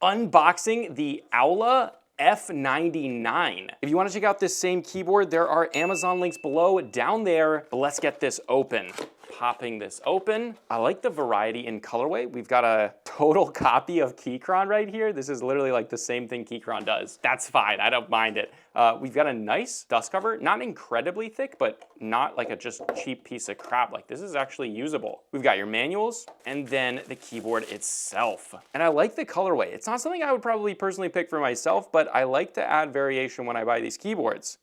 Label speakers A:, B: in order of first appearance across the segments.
A: Unboxing the Aula F99. If you want to check out this same keyboard, there are Amazon links below, down there, but let's get this open. Popping this open. I like the variety in colorway. We've got a total copy of Keychron right here. This is literally like the same thing Keychron does. That's fine, I don't mind it. We've got a nice dust cover, not incredibly thick, but not like a just cheap piece of crap. Like this is actually usable. We've got your manuals and then the keyboard itself. And I like the colorway. It's not something I would probably personally pick for myself, but I like to add variation when I buy these keyboards.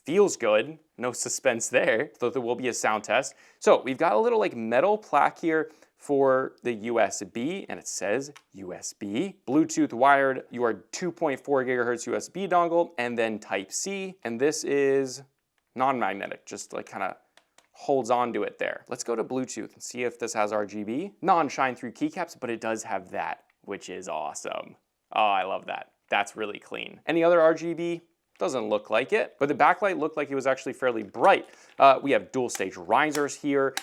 A: Feels good, no suspense there, though there will be a sound test. So we've got a little like metal plaque here for the USB, and it says USB. Bluetooth wired, your 2.4 gigahertz USB dongle, and then Type-C. And this is non-magnetic, just like kind of holds on to it there. Let's go to Bluetooth and see if this has RGB. Non-shine through keycaps, but it does have that, which is awesome. Oh, I love that. That's really clean. Any other RGB? Doesn't look like it, but the backlight looked like it was actually fairly bright. We have dual stage risers here.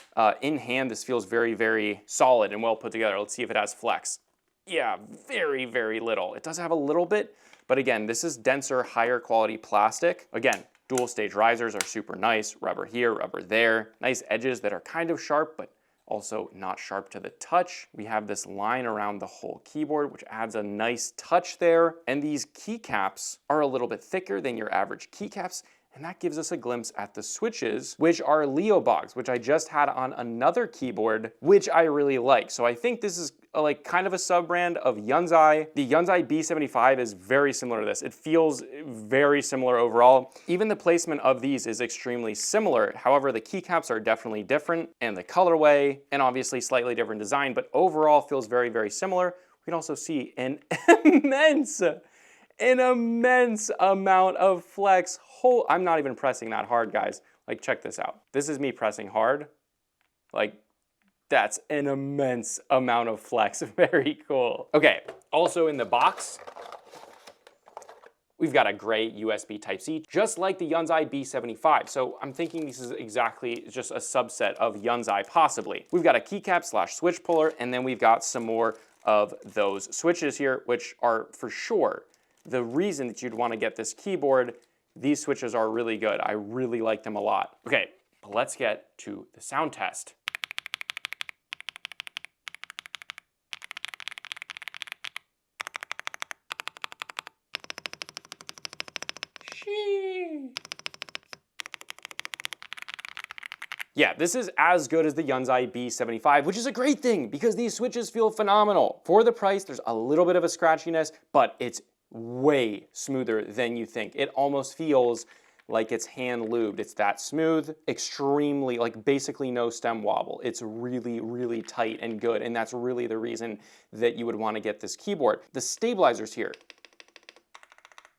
A: In hand, this feels very, very solid and well put together. Let's see if it has flex. Yeah, very, very little. It does have a little bit, but again, this is denser, higher quality plastic. Again, dual stage risers are super nice. Rubber here, rubber there. Nice edges that are kind of sharp, but also not sharp to the touch. We have this line around the whole keyboard, which adds a nice touch there. And these keycaps are a little bit thicker than your average keycaps, and that gives us a glimpse at the switches, which are Leo Bogs, which I just had on another keyboard, which I really like. So I think this is like kind of a sub-brand of Yunzai. The Yunzai B75 is very similar to this. It feels very similar overall. Even the placement of these is extremely similar. However, the keycaps are definitely different, and the colorway, and obviously slightly different design, but overall feels very, very similar. We can also see an immense amount of flex. I'm not even pressing that hard, guys. Like, check this out. This is me pressing hard. Like, that's an immense amount of flex. Very cool. Okay, also in the box, we've got a gray USB Type-C, just like the Yunzai B75. So I'm thinking this is exactly just a subset of Yunzai, possibly. We've got a keycap / switch puller, and then we've got some more of those switches here, which are for sure the reason that you'd want to get this keyboard. These switches are really good. I really like them a lot. Okay, but let's get to the sound test. Yeah, this is as good as the Yunzai B75, which is a great thing because these switches feel phenomenal. For the price, there's a little bit of a scratchiness, but it's way smoother than you think. It almost feels like it's hand lubed. It's that smooth, extremely, like basically no stem wobble. It's really, really tight and good, and that's really the reason that you would want to get this keyboard. The stabilizers here,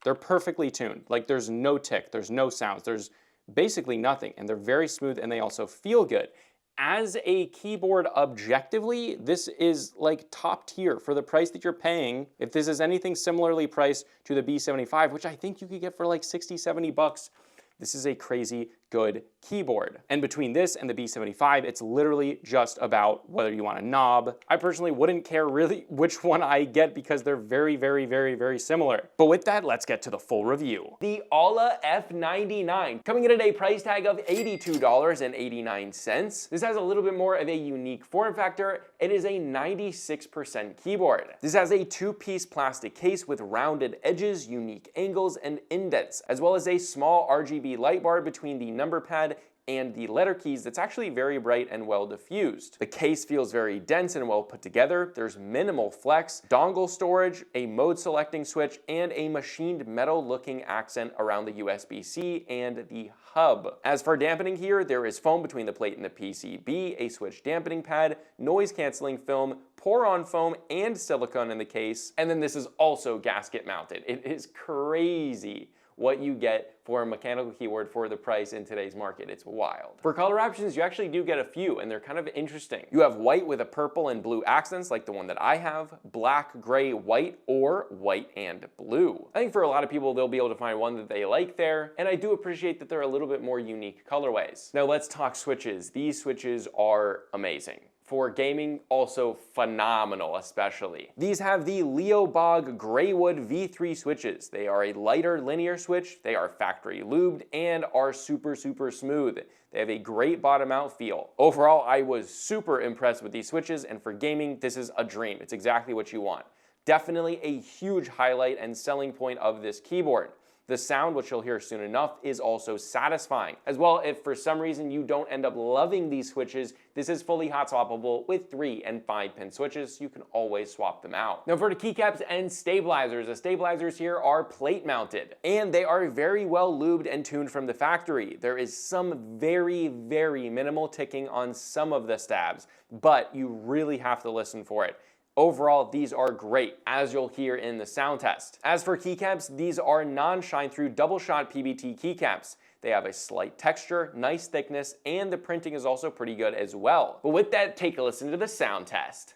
A: they're perfectly tuned. Like there's no tick, there's no sounds, there's basically nothing, and they're very smooth and they also feel good. As a keyboard objectively, this is like top tier for the price that you're paying. If this is anything similarly priced to the B75, which I think you could get for like 60, 70 bucks, this is a crazy good keyboard. And between this and the B75, it's literally just about whether you want a knob. I personally wouldn't care really which one I get because they're very, very, very, very similar. But with that, let's get to the full review. The Aula F99, coming in at a price tag of $82.89. This has a little bit more of a unique form factor. It is a 96% keyboard. This has a two-piece plastic case with rounded edges, unique angles, and indents, as well as a small RGB light bar between the number pad and the letter keys that's actually very bright and well diffused. The case feels very dense and well put together. There's minimal flex, dongle storage, a mode selecting switch, and a machined metal looking accent around the USB-C and the hub. As for dampening here, there is foam between the plate and the PCB, a switch dampening pad, noise canceling film, pour-on foam, and silicone in the case. And then this is also gasket mounted. It is crazy what you get for a mechanical keyboard for the price in today's market. It's wild. For color options, you actually do get a few, and they're kind of interesting. You have white with a purple and blue accents like the one that I have, black, gray, white, or white and blue. I think for a lot of people, they'll be able to find one that they like there, and I do appreciate that they're a little bit more unique colorways. Now let's talk switches. These switches are amazing. for gaming, also phenomenal especially. These have the Leobog Greywood V3 switches. They are a lighter linear switch, they are factory lubed, and are super smooth. They have a great bottom out feel. Overall, I was super impressed with these switches, and for gaming, this is a dream. It's exactly what you want. Definitely a huge highlight and selling point of this keyboard. The sound, which you'll hear soon enough, is also satisfying. As well, if for some reason you don't end up loving these switches, this is fully hot swappable with 3 and 5 pin switches. You can always swap them out. Now for the keycaps and stabilizers, the stabilizers here are plate mounted, and they are very well lubed and tuned from the factory. There is some very minimal ticking on some of the stabs, but you really have to listen for it. Overall, these are great, as you'll hear in the sound test. As for keycaps, these are non-shine-through double-shot PBT keycaps. They have a slight texture, nice thickness, and the printing is also pretty good as well. But with that, take a listen to the sound test.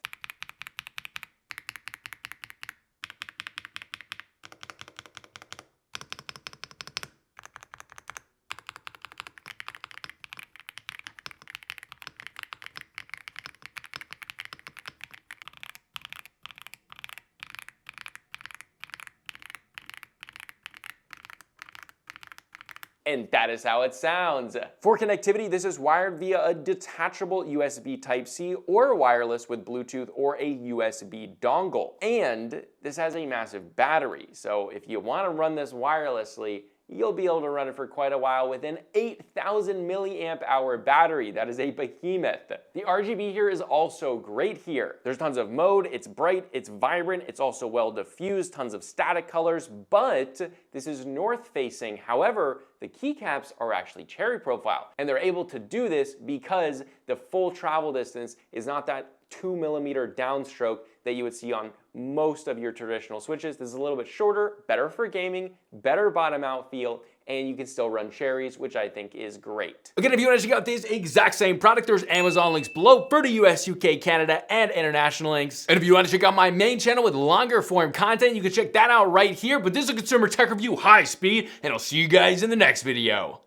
A: And that is how it sounds. For connectivity, this is wired via a detachable USB Type-C or wireless with Bluetooth or a USB dongle. And this has a massive battery, so if you want to run this wirelessly, you'll be able to run it for quite a while with an 8,000 milliamp hour battery. That is a behemoth. The RGB here is also great here. There's tons of mode, it's bright, it's vibrant, it's also well diffused, tons of static colors, but this is north facing. However, the keycaps are actually cherry profile, and they're able to do this because the full travel distance is not that 2mm downstroke that you would see on most of your traditional switches. This is a little bit shorter, better for gaming, better bottom out feel, and you can still run cherries, which I think is great. Again, if you want to check out this exact same product, there's Amazon links below for the US, UK, Canada, and international links. And if you want to check out my main channel with longer form content, you can check that out right here. But this is a consumer tech review high speed, and I'll see you guys in the next video.